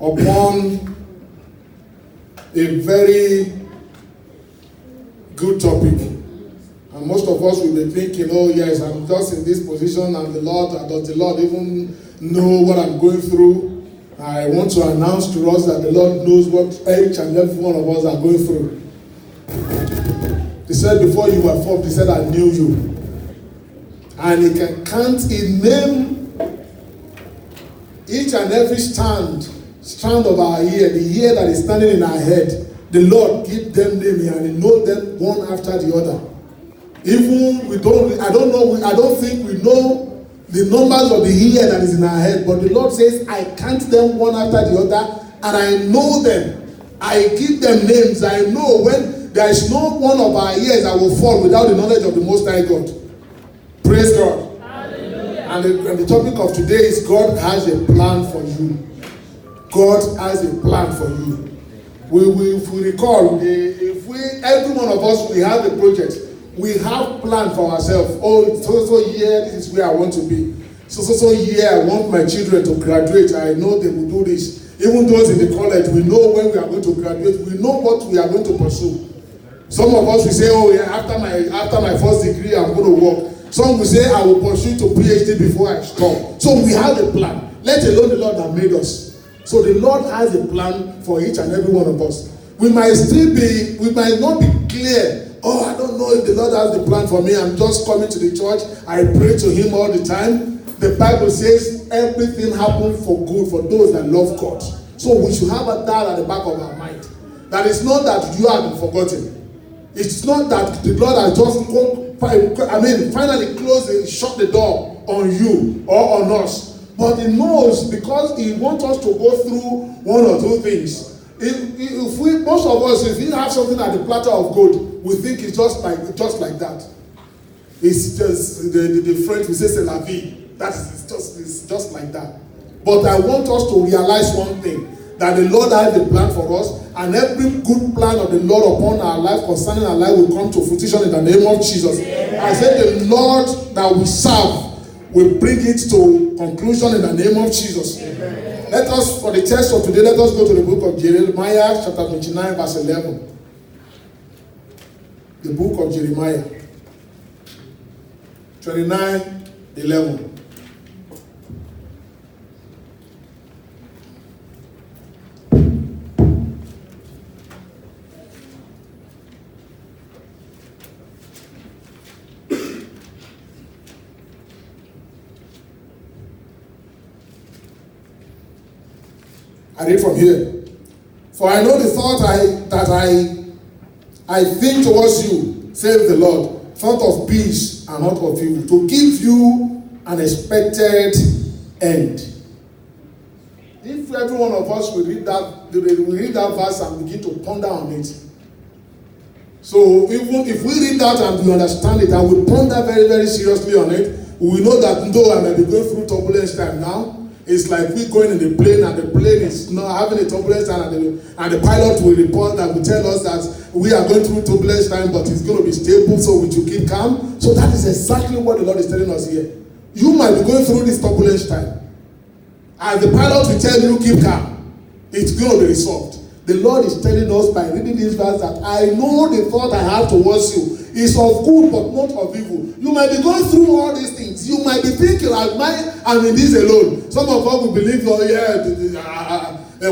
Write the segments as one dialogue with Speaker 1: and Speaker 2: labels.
Speaker 1: upon a very good topic. And most of us will be thinking, oh yes, I'm just in this position and does the Lord even know what I'm going through? I want to announce to us that the Lord knows what each and every one of us are going through. He said before you were formed, he said, I knew you. And he can count, he name each and every strand of our hair, the hair that is standing in our head. The Lord give them name and he knows them one after the other. Even I don't think we know the numbers of the hair that is in our head, but the Lord says, I count them one after the other, and I know them. I give them names. I know when there is no one of our hairs that will fall without the knowledge of the Most High God. Praise God. Hallelujah. And the topic of today is God has a plan for you. God has a plan for you. If we recall, every one of us, we have a project. We have planned for ourselves. Oh, so year, this is where I want to be. So year, I want my children to graduate. I know they will do this. Even those in the college, we know when we are going to graduate. We know what we are going to pursue. Some of us will say, oh yeah, after my first degree, I'm going to work. Some will say, I will pursue to PhD before I stop. So we have a plan. Let alone the Lord that made us. So the Lord has a plan for each and every one of us. We might not be clear. Oh, I don't know if the Lord has the plan for me. I'm just coming to the church. I pray to him all the time. The Bible says everything happens for good for those that love God. So we should have that at the back of our mind. That it's not that you have been forgotten. It's not that the Lord has just finally closed and shut the door on you or on us. But he knows, because he wants us to go through one or two things. Most of us, if we have something at the platter of gold, we think it's just like that. It's just the French we say c'est la vie. It's just like that. But I want us to realize one thing, that the Lord has a plan for us, and every good plan of the Lord upon our life, concerning our life, will come to fruition in the name of Jesus. Amen. I said the Lord that we serve will bring it to conclusion in the name of Jesus. Amen. Let us, for the text of today, let us go to the book of Jeremiah, chapter 29, verse 11. The book of Jeremiah, 29, 11. I read from here. For I know the thought I think towards you, says the Lord, thought of peace and not of evil, to give you an expected end. If every one of us will read that verse and begin to ponder on it. So even if we read that and we understand it and we ponder very, very seriously on it, we know that though I may be going through turbulence time now, it's like we going in the plane and the plane is not having a turbulence time, and the pilot will report that will tell us that we are going through turbulence time, but it's going to be stable, so we should keep calm. So that is exactly what the Lord is telling us here. You might be going through this turbulence time, and the pilot will tell you keep calm. It's going to be resolved. The Lord is telling us by reading this verse that I know the thought I have towards you is of good but not of evil. You might be going through all these things. You might be thinking, I'm in this alone. Some of us will believe, oh yeah,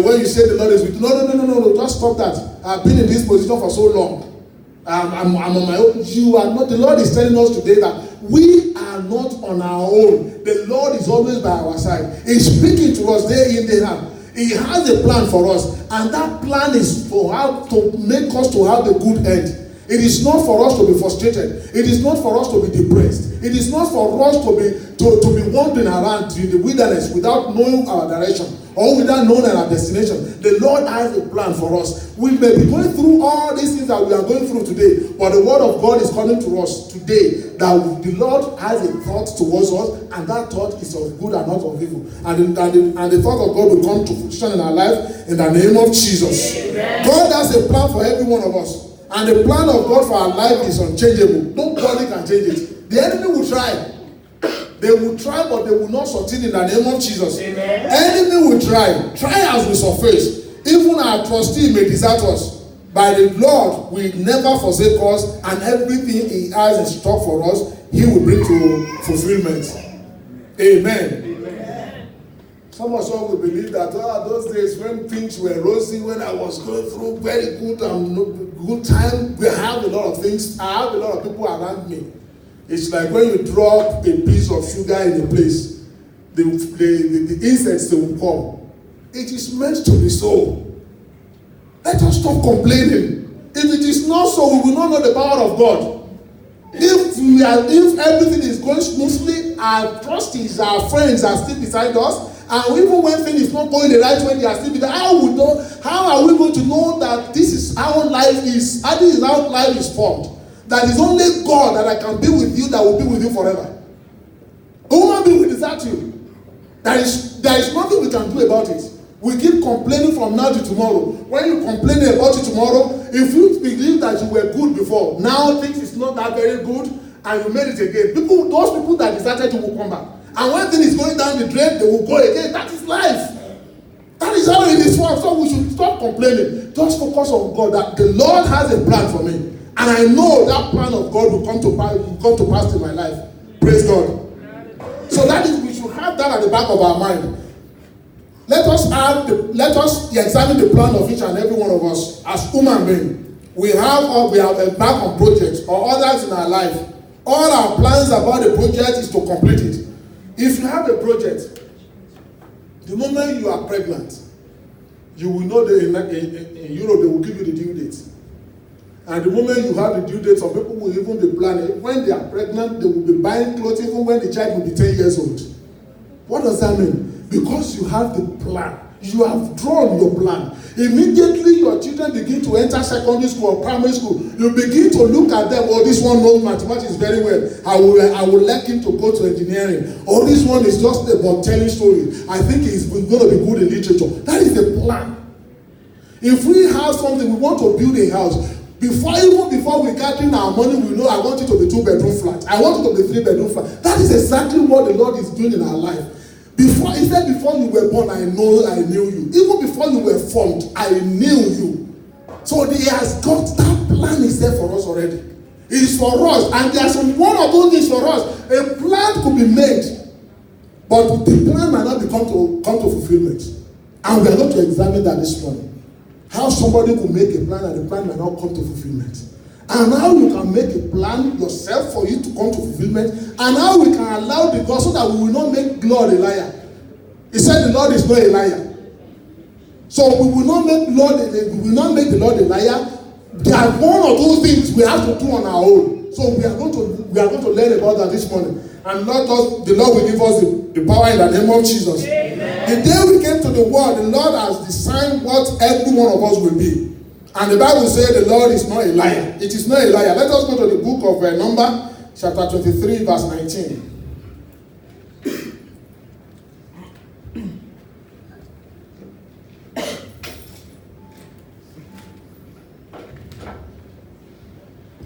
Speaker 1: when you say the Lord is with you. No, just stop that. I've been in this position for so long. I'm on my own. You are not. The Lord is telling us today that we are not on our own. The Lord is always by our side. He's speaking to us day in, day out. He has a plan for us, and that plan is for how to make us to have a good end. It is not for us to be frustrated. It is not for us to be depressed. It is not for us to be wandering around in the wilderness without knowing our direction or without knowing our destination. The Lord has a plan for us. We may be going through all these things that we are going through today, but the word of God is coming to us today that the Lord has a thought towards us, and that thought is of good and not of evil. And the thought of God will come to fruition in our life in the name of Jesus. Amen. God has a plan for every one of us. And the plan of God for our life is unchangeable. Nobody can change it. The enemy will try. They will try, but they will not succeed in the name of Jesus.
Speaker 2: Amen.
Speaker 1: Enemy will try. Trials will surface. Even our trustee may desert us. By the Lord will never forsake us, and everything He has in stock for us, He will bring to fulfillment. Amen.
Speaker 2: Amen.
Speaker 1: Some of us will believe that those days when things were rosy, when I was going through very good time, we have a lot of things. I have a lot of people around me. It's like when you drop a piece of sugar in a place, the insects, they will come. It is meant to be so. Let us stop complaining. If it is not so, we will not know the power of God. If everything is going smoothly, our trustees, our friends are still beside us, and even when things is not going the right way, they are still beside us. How are we going to know that this is how life is? How this is how life is formed? That is only God that I can be with you, that will be with you forever. A human being will desert you. There is nothing we can do about it. We keep complaining from now to tomorrow. When you complain about it tomorrow, if you believe that you were good before, now things is not that very good, and you made it again. Those people that deserted you will come back. And when things is going down the drain, they will go again. That is life. That is how it is. So we should stop complaining. Just focus on God. That the Lord has a plan for me. And I know that plan of God will come to pass in my life. Praise God. So that is, we should have that at the back of our mind. Let us examine the plan of each and every one of us as human beings. We have embarked on projects or others in our life. All our plans about the project is to complete it. If you have a project, the moment you are pregnant, you will know that in Europe they will give you the due date. And the moment you have the due date, some people will even be planning. When they are pregnant, they will be buying clothes even when the child will be 10 years old. What does that mean? Because you have the plan. You have drawn your plan. Immediately your children begin to enter secondary school or primary school, you begin to look at them. Oh, this one knows mathematics very well. I would like him to go to engineering. Oh, this one is just about telling stories. I think he's going to be good in literature. That is the plan. If we have something, we want to build a house. Even before we get in our money, we know I want it to be 2-bedroom flat. I want it to be 3-bedroom flat. That is exactly what the Lord is doing in our life. He said, before you were born, I knew you. Even before you were formed, I knew you. So He has got that plan is there for us already. It is for us. And there's one of those things for us. A plan could be made, but the plan might not come to fulfillment. And we are going to examine that this morning. How somebody could make a plan and the plan might not come to fulfillment. And how you can make a plan yourself for you to come to fulfillment, and how we can allow the God so that we will not make God a liar. He said the Lord is not a liar. So we will not make the Lord a liar. There are one of those things we have to do on our own. So we are going to learn about that this morning. And the Lord will give us the power in the name of Jesus. Amen. The day we came to the world, the Lord has designed what every one of us will be. And the Bible says the Lord is not a liar. It is not a liar. Let us go to the book of Numbers, chapter 23, verse 19.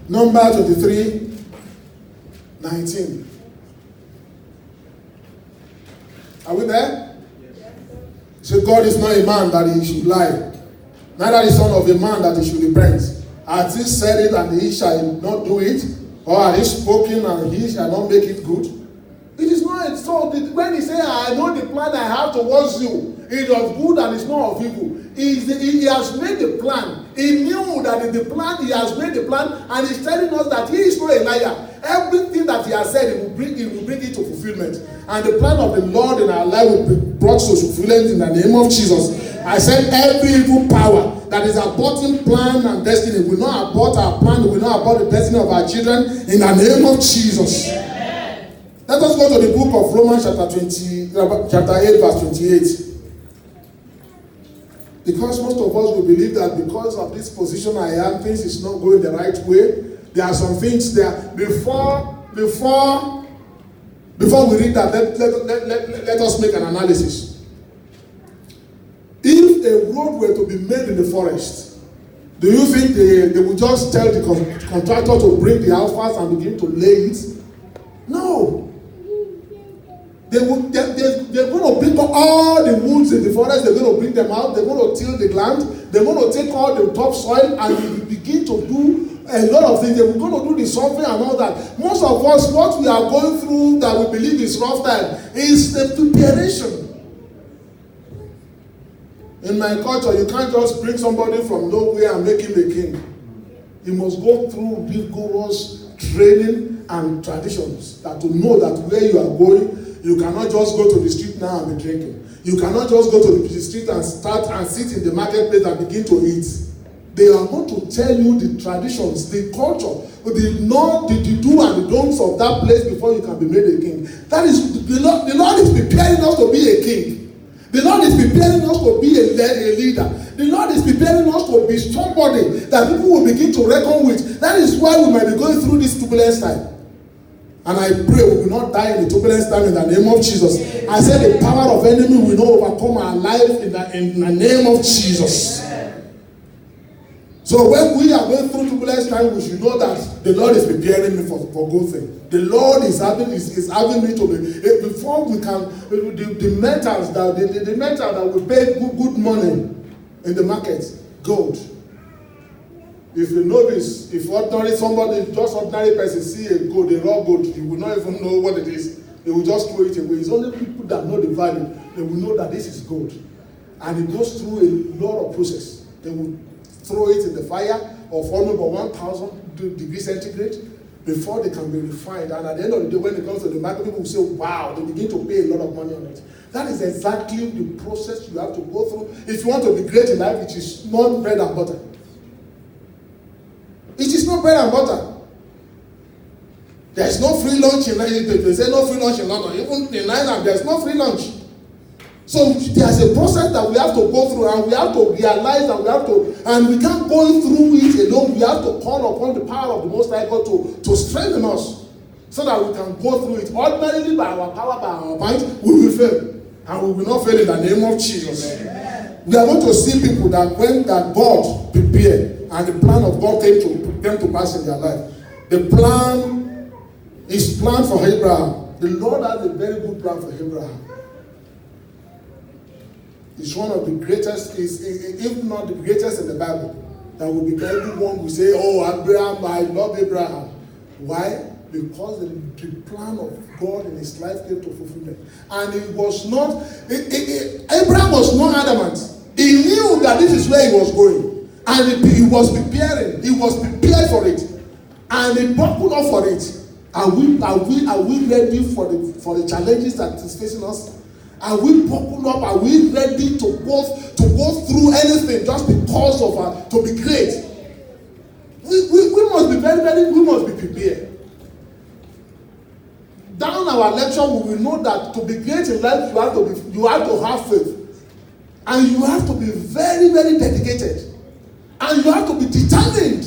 Speaker 1: Numbers 23, 19. Are we there? So God is not a man that He should lie. Neither the son of a man that He should repent. Has He said it and He shall not do it? Or has He spoken and He shall not make it good? It is not so. When He says, I know the plan I have towards you, it is of good and it's not of evil. He has made the plan. He knew that the plan, He has made the plan, and He's telling us that He is not a liar. Everything that He has said, He will bring it to fulfillment. And the plan of the Lord in our life will be brought to fulfillment in the name of Jesus. I said every evil power that is aborting plan and destiny will not abort our plan, will not abort the destiny of our children in the name of Jesus. Amen. Let us go to the book of Romans chapter 8, verse 28. Because most of us will believe that because of this position I am, things is not going the right way. There are some things there. Before we read that, let us make an analysis. If a road were to be made in the forest, do you think they would just tell the contractor to bring the alphas and begin to lay it? No. They're going to bring all the woods in the forest, they're going to bring them out, they're going to till the land, they're going to take all the topsoil and they will begin to do a lot of things. They're going to do the survey and all that. Most of us, what we are going through that we believe is rough time is the preparation. In my culture, you can't just bring somebody from nowhere and make him a king. You must go through rigorous training and traditions that to know that where you are going, you cannot just go to the street now and be drinking. You cannot just go to the street and start and sit in the marketplace and begin to eat. They are going to tell you the traditions, the culture, the do and the don'ts of that place before you can be made a king. That is, the Lord is preparing us to be a king. The Lord is preparing us to be a leader. The Lord is preparing us to be somebody that people will begin to reckon with. That is why we might be going through this turbulence time. And I pray we will not die in the turbulence time in the name of Jesus. I said the power of enemy will not overcome our life in the name of Jesus. So when we are going through turbulence time, we should know that the Lord is preparing me for good thing. The Lord is having me to be before we can the metals that will pay good money in the market, gold. If you notice, if ordinary person see a gold, a raw gold, you will not even know what it is. They will just throw it away. It's only people that know the value, they will know that this is gold. And it goes through a lot of process. They will throw it in the fire of almost 1,000 degrees centigrade before they can be refined. And at the end of the day, when it comes to the market, people will say, wow, they begin to pay a lot of money on it. That is exactly the process you have to go through. If you want to be great in life, it is not bread and butter. It is not bread and butter. There is no free lunch in London. They say no free lunch in London. Even in Ireland, there is no free lunch. So there's a process that we have to go through, and we have to realize that and we can't go through it alone. We have to call upon the power of the Most High God to strengthen us so that we can go through it. Ordinarily, by our power, by our might, we will fail. And we will not fail in the name of Jesus. Amen. We are going to see people that when that God prepared, and the plan of God came to pass in their life. The plan is planned for Abraham. The Lord has a very good plan for Abraham. It's one of the greatest, if not the greatest in the Bible. That will be everyone will say, oh, Abraham, I love Abraham. Why? Because the plan of God in his life came to fulfillment. And it was not, Abraham was not adamant. He knew that this is where he was going. And he was preparing. He was prepared for it. And he buckled up for it. Are we ready for the challenges that is facing us? Are we buckled up? Are we ready to go through anything just because of to be great? We must be we must be prepared. Down our lecture, we will know that to be great in life, you have to have faith. And you have to be very, very dedicated. And you have to be determined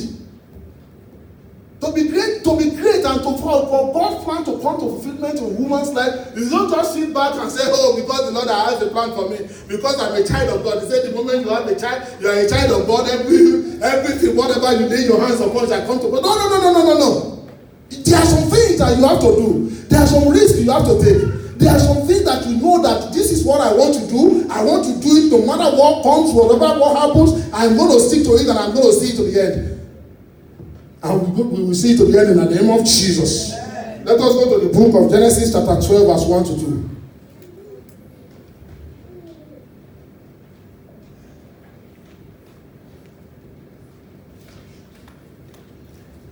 Speaker 1: to be great and for God's plan to come to fulfillment in woman's life. You don't just sit back and say, oh, because the Lord has a plan for me, because I'm a child of God. He said the moment you have a child, you are a child of God, everything, whatever you lay your hands upon shall come to God. No. There are some things that you have to do. There are some risks you have to take. There are some things that you know that this is what I want to do. I want to do it no matter what comes, whatever what happens. I'm going to stick to it and I'm going to see it to the end. And we will see it to the end in the name of Jesus. Let us go to the book of Genesis chapter 12 verse 1 to 2.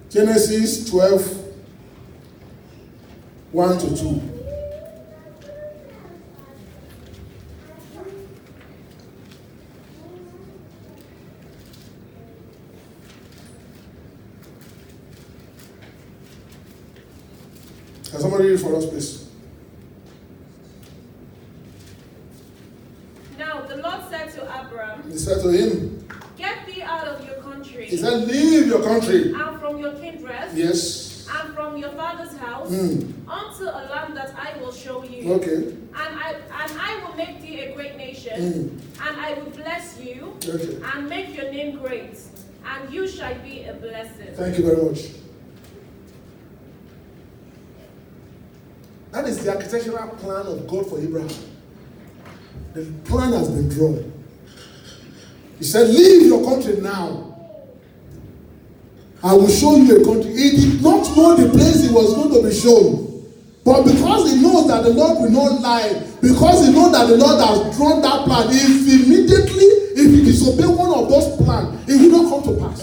Speaker 1: Genesis 12, 1 to 2. Can somebody read for us, please?
Speaker 2: Now the Lord said to Abram,
Speaker 1: He said to him,
Speaker 2: get thee out of your country.
Speaker 1: He said, leave your country.
Speaker 2: And from your kindred.
Speaker 1: Yes.
Speaker 2: And from your father's house. Unto a land that I will show you.
Speaker 1: Okay.
Speaker 2: And I will make thee a great nation. And I will bless you.
Speaker 1: Okay.
Speaker 2: And make your name great. And you shall be a blessing.
Speaker 1: Thank you very much. That is the architectural plan of God for Abraham. The plan has been drawn. He said, leave your country now. I will show you a country. He did not know the place he was going to be shown. But because he knows that the Lord will not lie, because he knows that the Lord has drawn that plan, if he disobey one of those plans, it will not come to pass.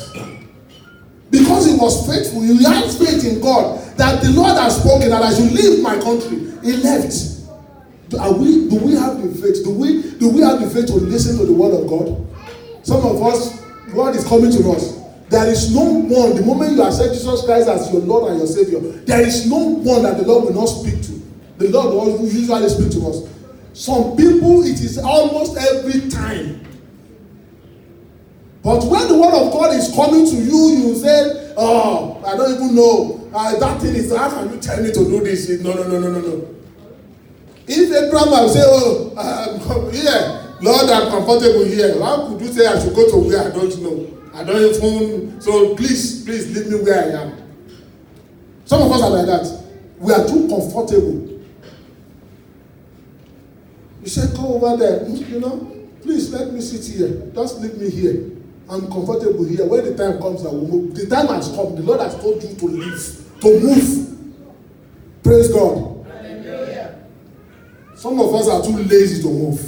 Speaker 1: Because he was faithful, he has faith in God, that the Lord has spoken, that I should leave my country. He left. Do we have the faith? Do we have the faith to listen to the word of God? Some of us, God is coming to us. There is no one, the moment you accept Jesus Christ as your Lord and your Savior, there is no one that the Lord will not speak to. The Lord will usually speak to us. Some people, it is almost every time. But when the word of God is coming to you, you say, oh, I don't even know. That thing is, how can you tell me to do this? No. If Abraham will say, oh, I'm here, Lord, I'm comfortable here. How could you say I should go to where I don't know? I don't even, so please leave me where I am. Some of us are like that. We are too comfortable. You say, go over there, please let me sit here. Just leave me here. I'm comfortable here. When the time comes, I will move. The time has come. The Lord has told you to leave, to move. Praise God. Hallelujah. Some of us are too lazy to move.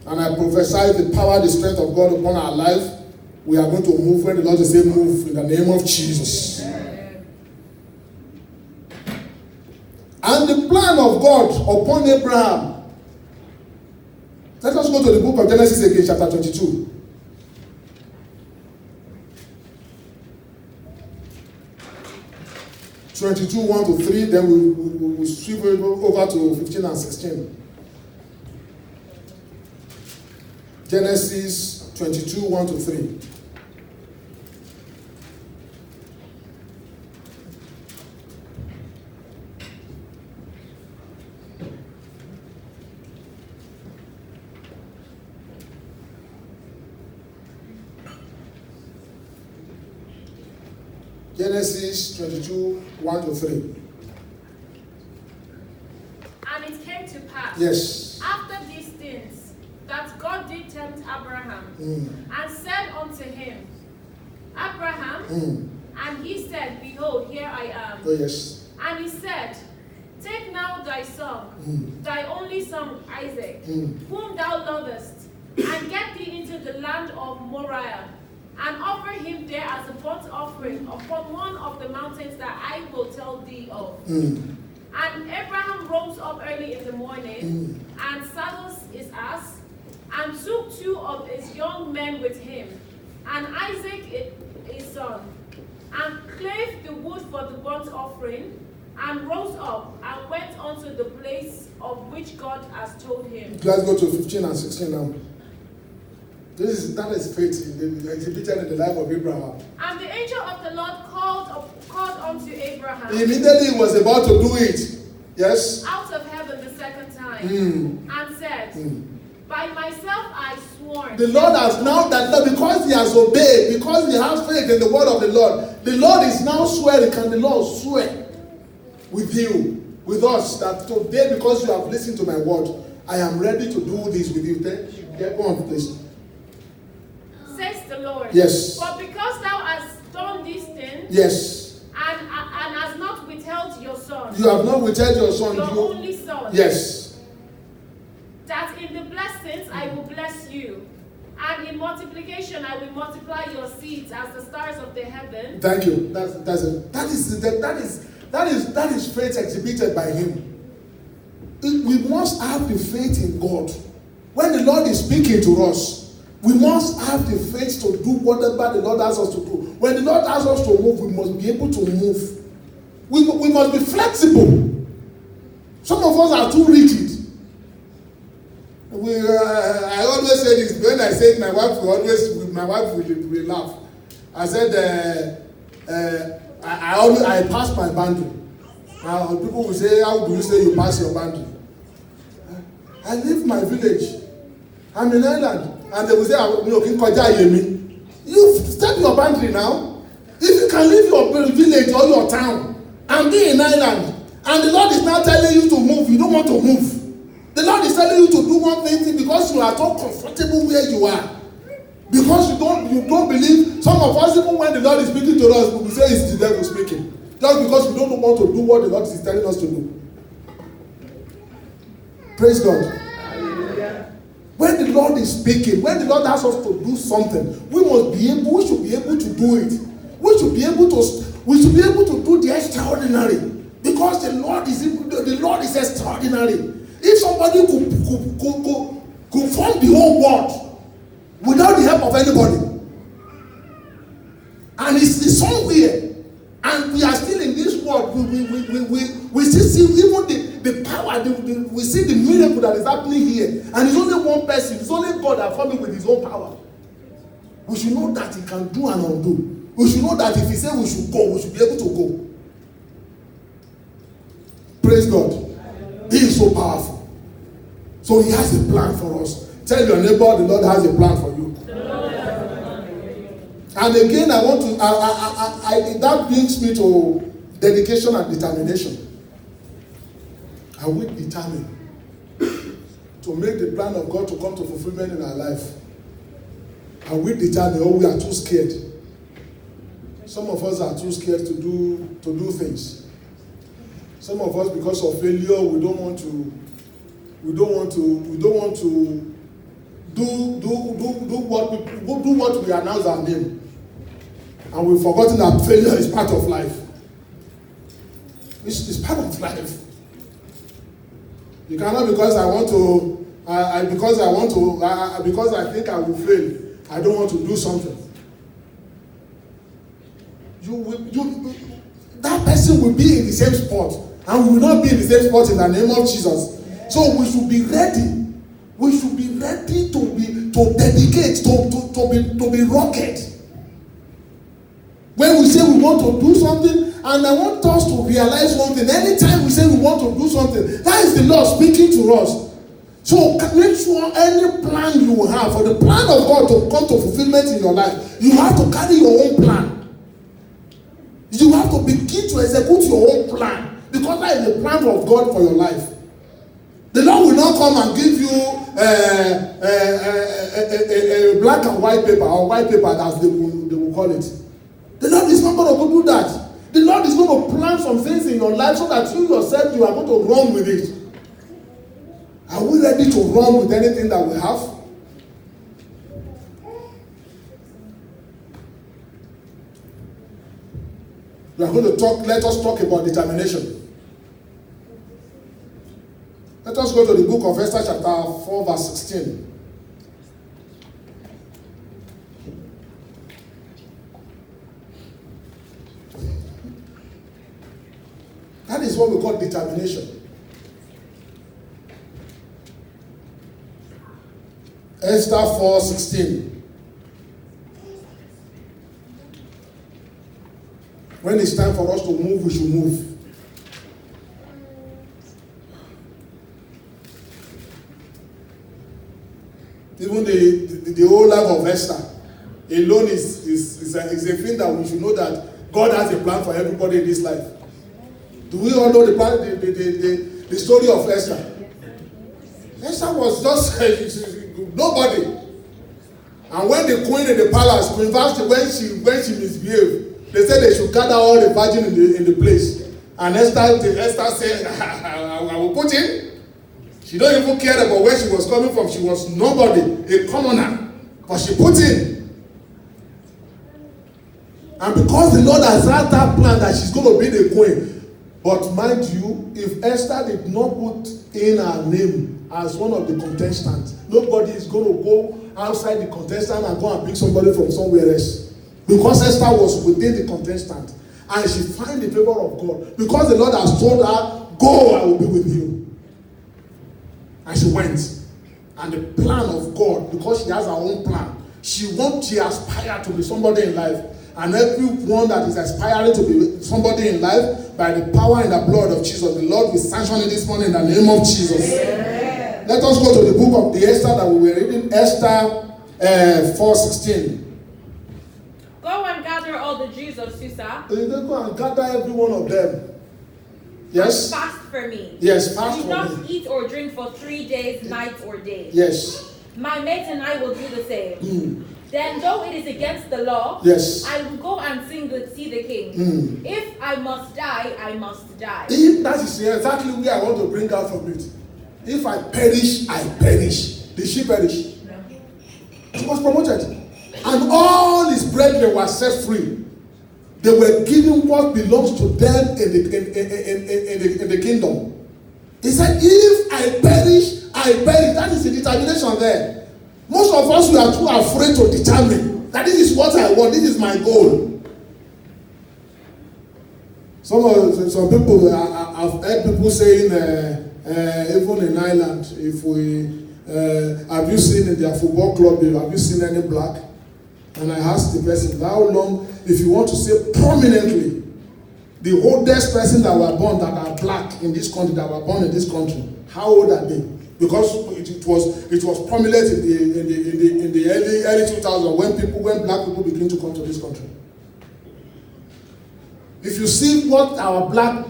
Speaker 1: And I prophesy the power, the strength of God upon our life. We are going to move when the Lord says move in the name of Jesus. Amen. And the plan of God upon Abraham. Let us go to the book of Genesis again, chapter 22. (22, 1 to 3), then we'll sweep over to 15 and 16. Genesis 22, 1 to 3. Genesis 22, 1 to 3.
Speaker 2: And it came to pass,
Speaker 1: yes,
Speaker 2: after these things, that God did tempt Abraham, and said unto him, Abraham, and he said, Behold, here I am.
Speaker 1: Oh, yes.
Speaker 2: And he said, Take now thy son, thy only son Isaac, whom thou lovest, and get thee into the land of Moriah, and offer him there as a burnt offering upon one of the mountains that I will tell thee of. And Abraham rose up early in the morning, and saddled his ass, and took 2 of his young men with him, and Isaac his son, and clave the wood for the burnt offering, and rose up, and went unto the place of which God has told him.
Speaker 1: Let's go to 15 and 16 now. That is faith exhibited in the life of Abraham.
Speaker 2: And the angel of the Lord called unto Abraham.
Speaker 1: Immediately he was about to do it. Yes.
Speaker 2: Out of heaven the second time, and said, By myself I swore.
Speaker 1: The Lord has now that because he has obeyed, because he has faith in the word of the Lord is now swearing. Can the Lord swear with you, with us, that today, because you have listened to my word, I am ready to do this with you? Then you get on, please.
Speaker 2: Says the Lord.
Speaker 1: Yes.
Speaker 2: For because thou hast done these things,
Speaker 1: yes,
Speaker 2: and hast not withheld your son,
Speaker 1: you have not withheld your son,
Speaker 2: your only son,
Speaker 1: yes,
Speaker 2: that in the blessings I will bless you, and in multiplication I will multiply your seeds as the stars of the heaven.
Speaker 1: Thank you. That is faith exhibited by him. We must have the faith in God. When the Lord is speaking to us, we must have the faith to do whatever the Lord asks us to do. When the Lord asks us to move, we must be able to move. We must be flexible. Some of us are too rigid. I always say this. When I say it, my wife will laugh. I said, I pass my boundary. People will say, how do you say you pass your boundary? I leave my village. I'm in Ireland. And they will say, you step your boundary now. If you can leave your village or your town and be in Ireland And the Lord is now telling you to move. You don't want to move. The Lord is telling you to do one thing because you are so comfortable where you are. Because you don't believe. Some of us, even when the Lord is speaking to us, we say it's the devil speaking. Just because we don't want to do what the Lord is telling us to do. Praise God. Hallelujah. When the Lord is speaking, when the Lord asks us to do something, we should be able to do it. We should be able to do the extraordinary. Because the Lord is extraordinary. If somebody could form the whole world without the help of anybody, and it's somewhere, and we are still in this world, we still see even the power, we see the miracle that is happening here, and it's only one person, it's only God that formed it with his own power. We should know that he can do and undo. We should know that if he said we should go, we should be able to go. Praise God. He is so powerful. So he has a plan for us. Tell your neighbor, the Lord has a plan for you. And again, I want to, that brings me to dedication and determination. Are we determined to make the plan of God to come to fulfillment in our life? Are we determined, or we are too scared? Some of us are too scared to do things. Some of us, because of failure, we don't want to do what we announce our name. And we've forgotten that failure is part of life. It's part of life. You cannot, because I think I will fail, I don't want to do something. That person will be in the same spot, and we will not be in the same spot in the name of Jesus. So we should be ready. We should be ready to dedicate, to be rugged. When we say we want to do something, and I want us to realize one thing, anytime we say we want to do something, that is the Lord speaking to us. So make sure any plan you have, for the plan of God to come to fulfillment in your life, you have to carry your own plan. You have to begin to execute your own plan, because that is the plan of God for your life. The Lord will not come and give you a black and white paper, or white paper as they will call it. The Lord is not going to do that. The Lord is going to plan some things in your life so that you yourself, you are going to run with it. Are we ready to run with anything that we have? We are going to let us talk about determination. Let us go to the book of Esther chapter 4 verse 16. That is what we call determination. Esther 4:16. When it's time for us to move, we should move. Even the whole life of Esther alone is a thing that we should know that God has a plan for everybody in this life. Do we all know the story of Esther? Esther was just nobody. And when the queen in the palace, Queen Vashti, when she misbehaved, they said they should gather all the virgins in the place. And Esther said, I will put in. She don't even care about where she was coming from. She was nobody, a commoner. But she put in. And because the Lord has had that plan that she's going to be the queen. But mind you, if Esther did not put in her name as one of the contestants, nobody is going to go outside the contestant and go and pick somebody from somewhere else. Because Esther was within the contestant. And she found the favor of God. Because the Lord has told her, go, I will be with you. And she went. And the plan of God, because she has her own plan, she aspired to be somebody in life. And everyone that is aspiring to be somebody in life, by the power and the blood of Jesus, the Lord will sanction it this morning in the name of Jesus. Amen. Let us go to the book of the Esther that we were reading, Esther 4:16.
Speaker 2: Go and gather all the Jews of Susa.
Speaker 1: They go and gather every one of them. Yes.
Speaker 2: Fast for me.
Speaker 1: Yes, fast
Speaker 2: Do
Speaker 1: for
Speaker 2: not
Speaker 1: me.
Speaker 2: eat or drink for 3 days, night or day.
Speaker 1: Yes.
Speaker 2: My mates and I will do the same. Then, though it is against the law,
Speaker 1: Yes.
Speaker 2: I will go and see the king. If I must die, I must die.
Speaker 1: If that is exactly where I want to bring out from it. If I perish, I perish. Did she perish?
Speaker 2: No.
Speaker 1: She was promoted. And all his brethren were set free. They were given what belongs to them in the kingdom. He said, if I perish, I perish. That is the determination there. Most of us, we are too afraid to determine that this is what I want, this is my goal. Some people, I've heard people saying, even in Ireland, if we, have you seen in their football club, have you seen any black? And I asked the person, how long, if you want to say prominently, the oldest person that were born that are black in this country, that were born in this country, how old are they? Because it was prominent in the early 2000s when black people began to come to this country. If you see what our black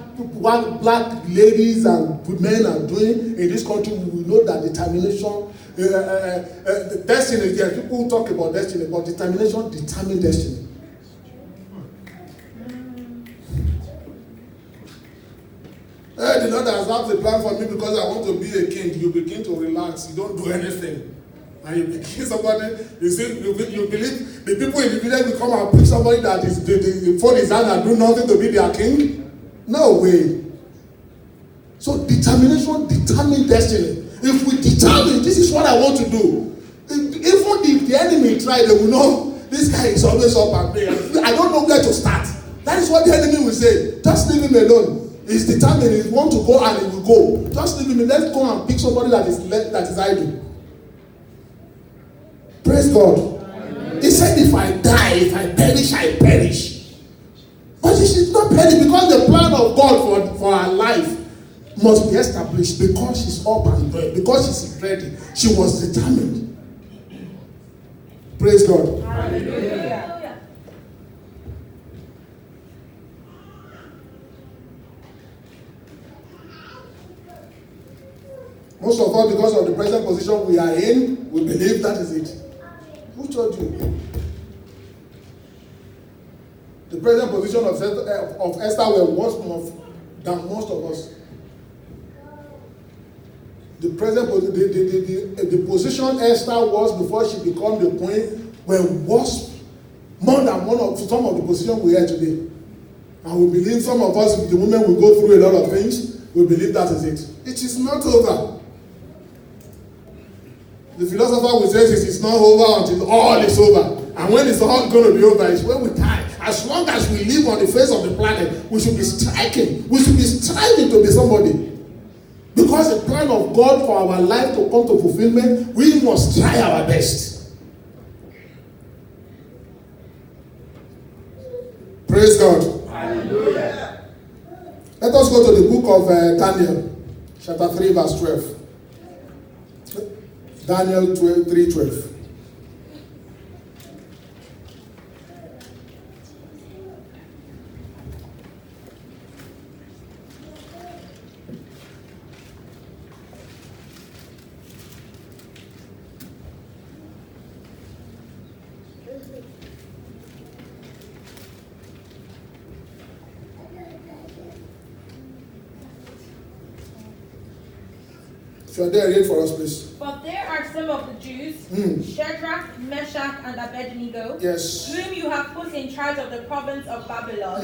Speaker 1: ladies and men are doing in this country, we will know that determination, destiny. Yes, people talk about destiny, but determination determines destiny. The Lord has had a plan for me because I want to be a king. You begin to relax. You don't do anything. And you begin somebody, you see, you believe the people in the village will come and pick somebody that is the phone his hand and do nothing to be their king? No way. So determination determines destiny. If we determine this is what I want to do, even if the enemy try, they will know this guy is always up and there. I don't know where to start. That is what the enemy will say. Just leave him alone. He's determined. He wants to go and he will go. Just leave him. Let's go and pick somebody that is idle. Praise God. Amen. He said, if I die, if I perish, I perish. But she should not perish because the plan of God for her life must be established because she's up and going, because she's ready. She was determined. Praise God.
Speaker 2: Hallelujah.
Speaker 1: Most of us, because of the present position we are in, we believe that is it. Who told you? The present position of Esther was worse than most of us. The present the position Esther was before she became the queen were worse, more than some of the positions we have today. And we believe some of us, the women will go through a lot of things. We believe that is it. It is not over. The philosopher will say it is not over until all is over. And when it's all going to be over, it's when we die. As long as we live on the face of the planet, we should be striking. We should be striving to be somebody. Because the plan of God for our life to come to fulfillment, we must try our best. Praise God. Hallelujah. Let us go to the book of Daniel, chapter 3, verse 12. Daniel 3:12. If you are there, read for us, please.
Speaker 2: But there are some of the Jews, Shadrach, Meshach, and Abednego,
Speaker 1: yes,
Speaker 2: whom you have put in charge of the province of Babylon.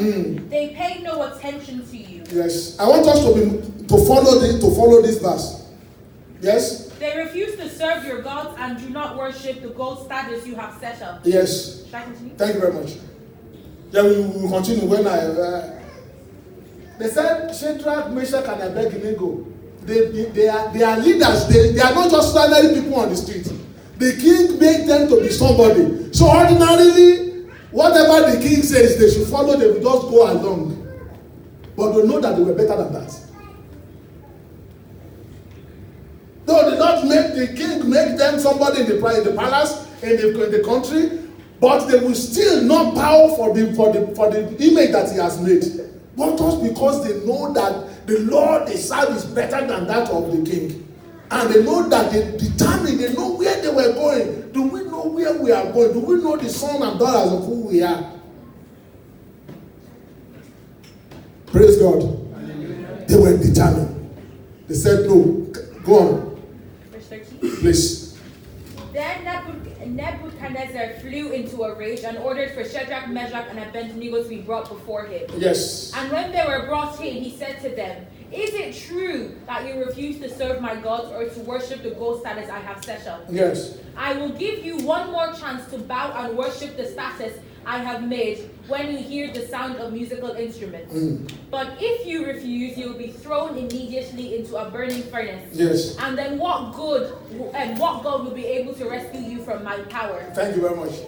Speaker 2: They pay no attention to you.
Speaker 1: Yes, I want us to follow this verse. Yes.
Speaker 2: They refuse to serve your gods and do not worship the gold statues you have set up.
Speaker 1: Yes.
Speaker 2: Should I continue?
Speaker 1: Thank you very much. Then we will continue when they said Shadrach, Meshach, and Abednego. They are leaders. They are not just ordinary people on the street. The king made them to be somebody. So ordinarily, whatever the king says they should follow, they will just go along. But they know that they were better than that. Though the king make them somebody in the palace, in the country, but they will still not bow for the image that he has made. But just because they know that the Lord they serve is better than that of the king. And they know that they know where they were going. Do we know where we are going? Do we know the sons and daughters of who we are? Praise God. Hallelujah. They were determined. They said, no, go on.
Speaker 2: Verse 13.
Speaker 1: Please.
Speaker 3: Then Nebuchadnezzar flew into a rage and ordered for Shadrach, Meshach, and Abednego to be brought before him.
Speaker 1: Yes.
Speaker 3: And when they were brought in, he said to them, is it true that you refuse to serve my gods or to worship the gold statues I have set up?
Speaker 1: Yes.
Speaker 3: I will give you one more chance to bow and worship the statues I have made when you hear the sound of musical instruments. But if you refuse, you will be thrown immediately into a burning furnace.
Speaker 1: Yes.
Speaker 3: And then what God will be able to rescue you from my power?
Speaker 1: Thank you very much.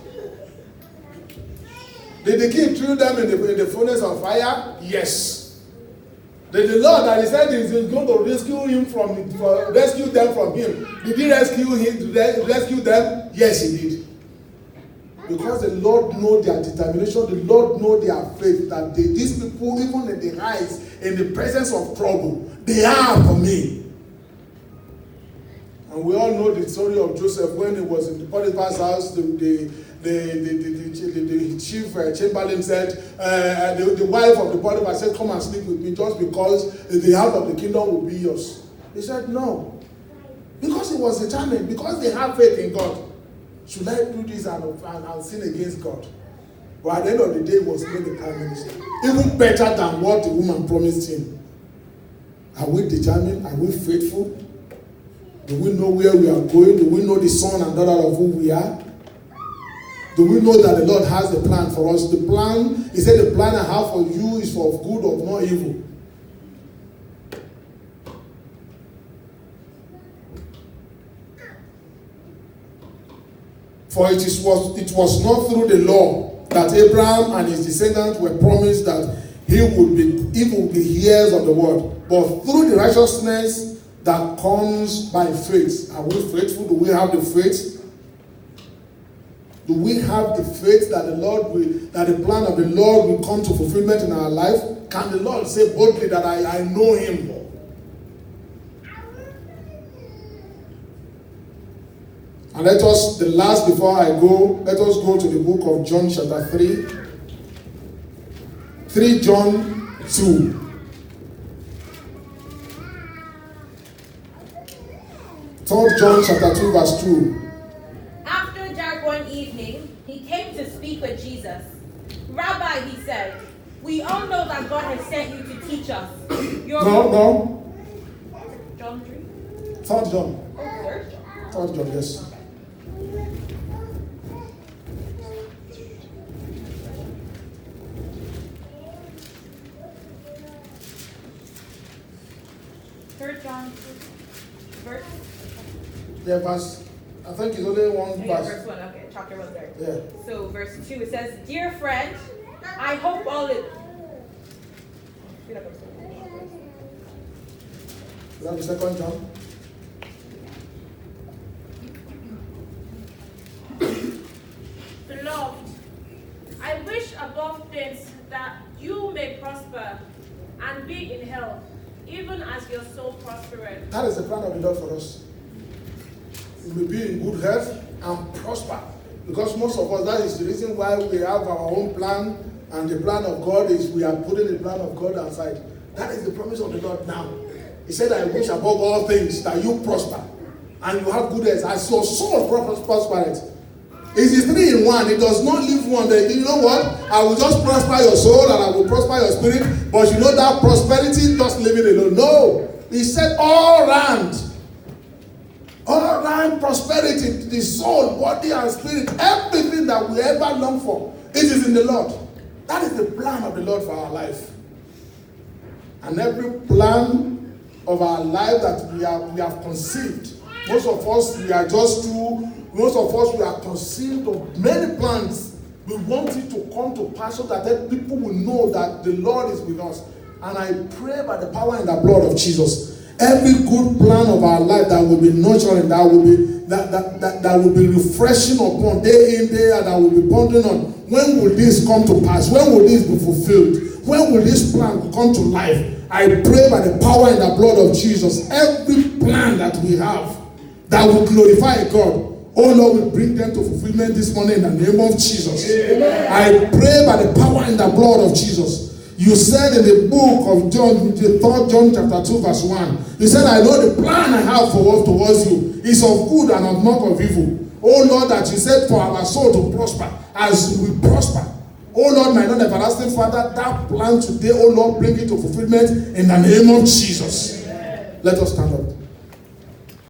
Speaker 1: Did the king throw them in the furnace of fire? Yes. Did the Lord that he said he is going to rescue them from him? Did he rescue them? Yes, he did. Because the Lord knows their determination, the Lord knows their faith, that these people, even in the eyes, in the presence of trouble, they are for me. And we all know the story of Joseph when he was in the Potiphar's house. The chief chamberlain said, the wife of the Potiphar said, come and sleep with me just because the heart of the kingdom will be yours. He said, no. Because he was determined, because they have faith in God. Should I do this and sin against God? But at the end of the day, he was made the prime minister. Even better than what the woman promised him. Are we determined? Are we faithful? Do we know where we are going? Do we know the son and daughter of who we are? Do we know that the Lord has a plan for us? The plan, he said, the plan I have for you is for good of not evil. For it was not through the law that Abraham and his descendants were promised that he would be heirs of the world, but through the righteousness that comes by faith. Are we faithful? Do we have the faith? Do we have the faith that that the plan of the Lord will come to fulfillment in our life? Can the Lord say boldly that I know him? And let us go to the book of John chapter 3. 3 John 2. Third John chapter 2 verse 2.
Speaker 3: After dark one evening, he came to speak with Jesus. Rabbi, he said, we all know that God has sent you to teach us.
Speaker 1: No.
Speaker 3: John 3?
Speaker 1: Third John.
Speaker 3: Oh, third John.
Speaker 1: Third John, yes.
Speaker 3: Third John, verse.
Speaker 1: Yeah, verse. I think it's only one verse.
Speaker 3: Verse 1, okay, chapter 1 there.
Speaker 1: Yeah.
Speaker 3: So, verse 2, it says, dear friend, I hope all it.
Speaker 1: Is that the second John?
Speaker 2: Beloved, I wish above things that you may prosper and be in health, even as your soul prospereth.
Speaker 1: That is the plan of the Lord for us. We will be in good health and prosper. Because most of us, that is the reason why we have our own plan, and the plan of God is we are putting the plan of God aside. That is the promise of the Lord now. He said, I wish above all things that you prosper and you have good health as your soul prospereth. It is 3 in 1. It does not leave one. You know what? I will just prosper your soul and I will prosper your spirit. But you know that prosperity, just leave it alone. No. He said all round prosperity, the soul, body and spirit, everything that we ever long for, it is in the Lord. That is the plan of the Lord for our life. And every plan of our life that we have conceived, most of us we are conceived of many plans. We want it to come to pass so that people will know that the Lord is with us. And I pray by the power and the blood of Jesus, every good plan of our life that will be nurturing, that will be refreshing upon day in, day out, that will be pondering on, when will this come to pass? When will this be fulfilled? When will this plan come to life? I pray by the power and the blood of Jesus, every plan that we have that will glorify God, oh Lord, we bring them to fulfillment this morning in the name of Jesus. Amen. I pray by the power and the blood of Jesus. You said in the book of John, the 3rd John chapter 2 verse 1, you said, I know the plan I have towards you is of good and of not of evil. Oh Lord, that you said for our soul to prosper as we prosper. Oh Lord, my Lord, everlasting Father, that plan today, oh Lord, bring it to fulfillment in the name of Jesus. Amen. Let us stand up.